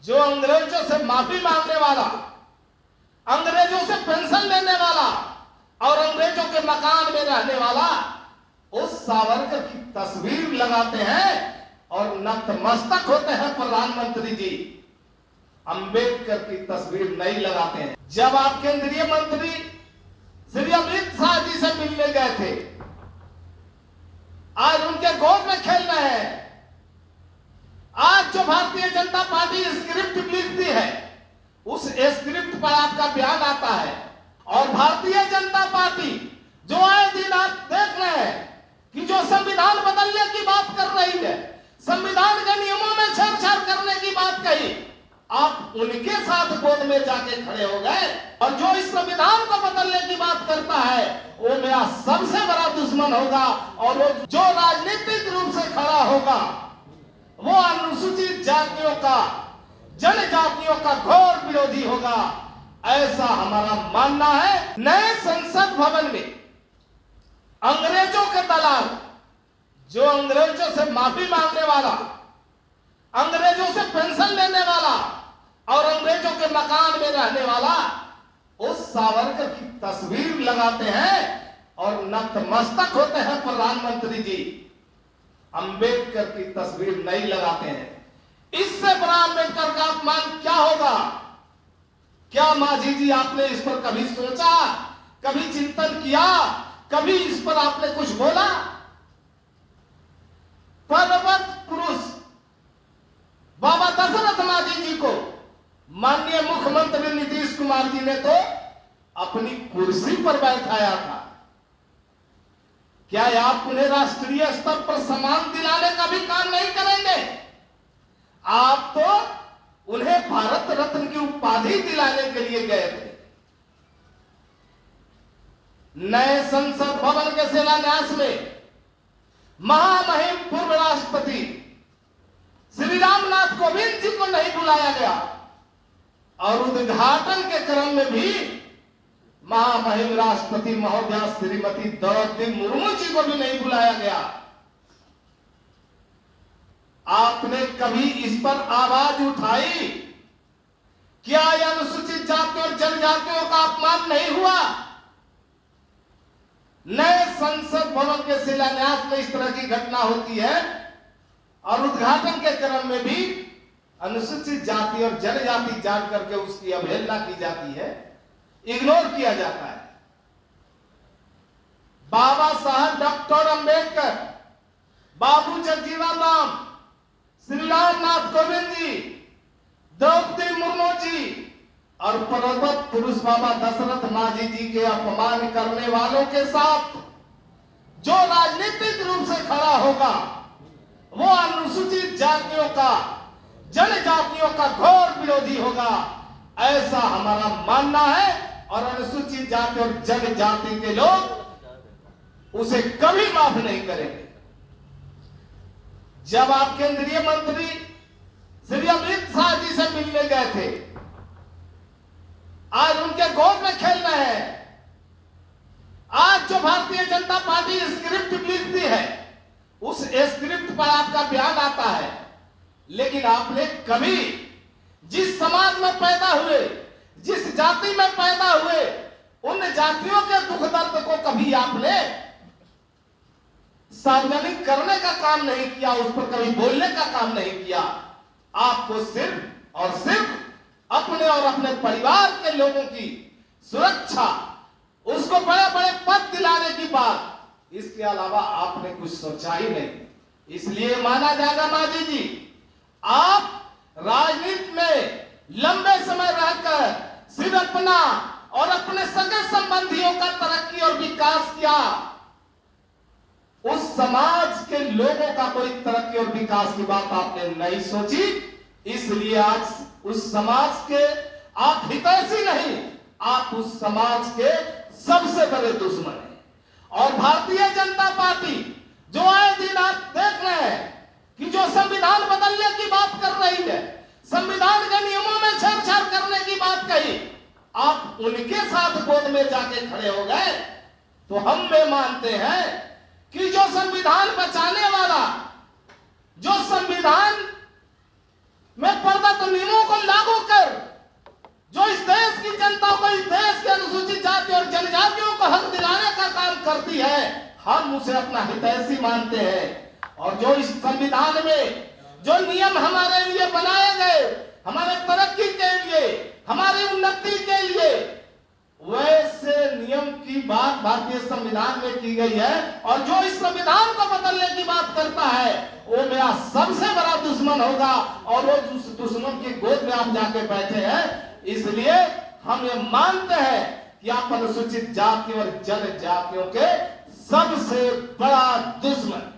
जो अंग्रेजों से माफी मांगने वाला, अंग्रेजों से पेंशन लेने वाला और अंग्रेजों के मकान में रहने वाला, उस सावरकर की तस्वीर लगाते हैं और नतमस्तक होते हैं प्रधानमंत्री जी। अंबेडकर की तस्वीर नहीं लगाते हैं। जब आप केंद्रीय मंत्री श्री अमित शाह जी से मिलने गए थे, आज उनके गोद में खेल रहे हैं। आज जो भारतीय जनता पार्टी स्क्रिप्ट लिखती है, उस स्क्रिप्ट पर आपका बयान आता है। और भारतीय जनता पार्टी जो आए दिन आप देख रहे हैं कि जो संविधान बदलने की बात कर रही है, संविधान के नियमों में छेड़छाड़ करने की बात कही, आप उनके साथ गोद में जाके खड़े हो गए। और जो इस संविधान को बदलने की बात करता है, वो मेरा सबसे बड़ा दुश्मन होगा। और वो जो राजनीतिक रूप से खड़ा होगा, वो अनुसूचित जातियों का, जनजातियों का घोर विरोधी होगा, ऐसा हमारा मानना है। नए संसद भवन में अंग्रेजों के दलाल, जो अंग्रेजों से माफी मांगने वाला, अंग्रेजों से पेंशन लेने वाला और अंग्रेजों के मकान में रहने वाला, उस सावरकर की तस्वीर लगाते हैं और नतमस्तक होते हैं प्रधानमंत्री जी। अंबेडकर की तस्वीर नहीं लगाते हैं। इससे बड़ा अंबेडकर का अपमान क्या होगा? क्या मांझी जी आपने इस पर कभी सोचा, कभी चिंतन किया, कभी इस पर आपने कुछ बोला? पर्वत पुरुष बाबा दशरथ मांझी जी को माननीय मुख्यमंत्री नीतीश कुमार जी ने तो अपनी कुर्सी पर बैठाया था। क्या आप उन्हें राष्ट्रीय स्तर पर सम्मान दिलाने का भी काम नहीं करेंगे? आप तो उन्हें भारत रत्न की उपाधि दिलाने के लिए गए थे। नए संसद भवन के शिलान्यास में महामहिम पूर्व राष्ट्रपति श्री रामनाथ कोविंद जी को नहीं बुलाया गया और उद्घाटन के क्रम में भी महामहिम राष्ट्रपति महोदया श्रीमती द्रौपदी मुर्मू जी को भी नहीं बुलाया गया। आपने कभी इस पर आवाज उठाई? क्या यह अनुसूचित जातियों और जनजातियों का अपमान नहीं हुआ? नए संसद भवन के शिलान्यास में इस तरह की घटना होती है और उद्घाटन के क्रम में भी अनुसूचित जाति और जनजाति जान करके उसकी अवहेलना की जाती है, इग्नोर किया जाता है। बाबा साहब डॉक्टर अंबेडकर, बाबू जगजीवन राम, श्री रामनाथ कोविंद जी, द्रौपदी मुर्मू जी और पर्वत पुरुष बाबा दशरथ मांझी जी के अपमान करने वालों के साथ जो राजनीतिक रूप से खड़ा होगा, वो अनुसूचित जातियों का, जनजातियों का घोर विरोधी होगा, ऐसा हमारा मानना है। और अनुसूचित जाति और जनजाति के लोग उसे कभी माफ नहीं करेंगे। जब आप केंद्रीय मंत्री श्री अमित शाह जी से मिलने गए थे, आज उनके गोद में खेल रहे हैं। आज जो भारतीय जनता पार्टी स्क्रिप्ट लिखती है, उस स्क्रिप्ट पर आपका बयान आता है। लेकिन आपने कभी जिस समाज में पैदा हुए, जिस जाति में पैदा हुए, उन जातियों के दुख दर्द को कभी आपने सार्वजनिक करने का काम नहीं किया, उस पर कभी बोलने का काम नहीं किया। आपको सिर्फ और सिर्फ अपने और अपने परिवार के लोगों की सुरक्षा, उसको बड़े बड़े पद दिलाने की बात, इसके अलावा आपने कुछ सोचा ही नहीं। इसलिए माना जाएगा मांझी जी, आप राजनीति में लंबे समय रहकर सिर्फ अपना और अपने सगे संबंधियों का तरक्की और विकास किया, उस समाज के लोगों का कोई तरक्की और विकास की बात आपने नहीं सोची। इसलिए आज उस समाज के आप हितैषी नहीं, आप उस समाज के सबसे बड़े दुश्मन हैं। और भारतीय जनता पार्टी जो आए दिन आप देख रहे हैं कि जो संविधान बदलने की बात कर रही है, संविधान के नियमों में छेड़छाड़ करने की बात कही, आप उनके साथ गोद में जाके खड़े हो गए। तो हम में मानते हैं कि जो संविधान बचाने वाला, जो संविधान में प्रदत्त नियमों को करती है हम उसे अपना हितैषी मानते हैं। और जो इस संविधान में जो नियम हमारे लिए बनाए गए, हमारे तरक्की के लिए, हमारी उन्नति के लिए, वैसे नियम की बात भारतीय संविधान में की गई है। और जो इस संविधान को बदलने की बात करता है वो मेरा सबसे बड़ा दुश्मन होगा और वो उस दुश्मन की गोद में आप जाके बैठे हैं। इसलिए हम ये मानते हैं कि आप अनुसूचित जाति और जनजातियों के सबसे बड़ा दुश्मन